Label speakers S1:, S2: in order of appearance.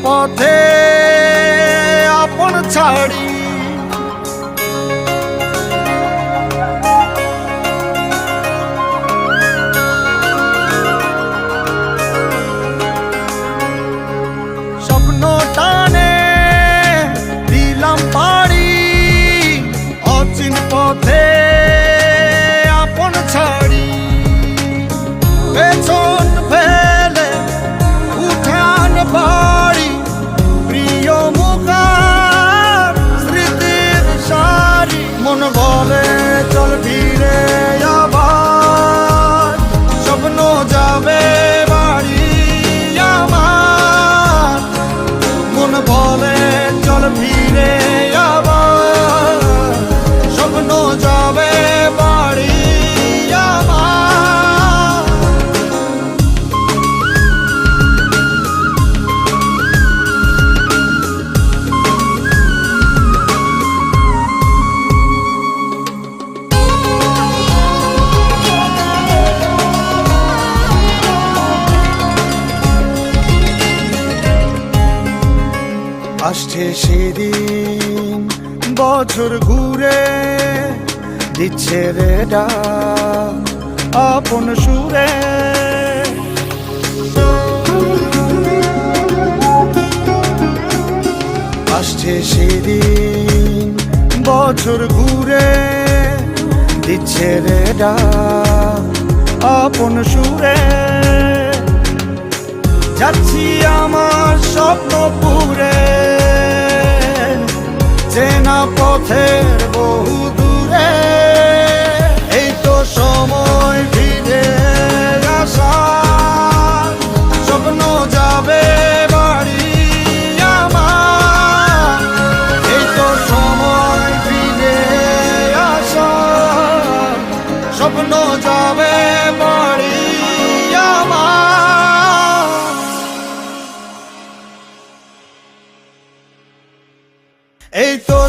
S1: পথে আপন ছাড়ি স্বপ্ন টানে দিলাম পাড়ি অচিন পথে আপন ছাড়ি পেছন ফেলে উঠান বাড়ি প্রিয় মুখার স্মৃতির সারি মন বলে চল ফিরে আবার স্বপ্ন যাবে বাড়ি আমার মন বলে চল ফিরে আবার স্বপ্ন যাবে বাড়ি আমার আসছে সেদিন বছর ঘুরে দিচ্ছে রে ডাক আপন সুরে আসছে সেদিন বছর ঘুরে দিচ্ছে রে ডাক আপন সুরে যাচ্ছি আমার স্বপ্ন পুরে চেনা পথের বহু দূরে এই তো সময় ফিরে আসার স্বপ্ন যাবে বাড়ি আমার এই তো সময় ফিরে আসার স্বপ্ন যাবে বাড়ি আমার এই তো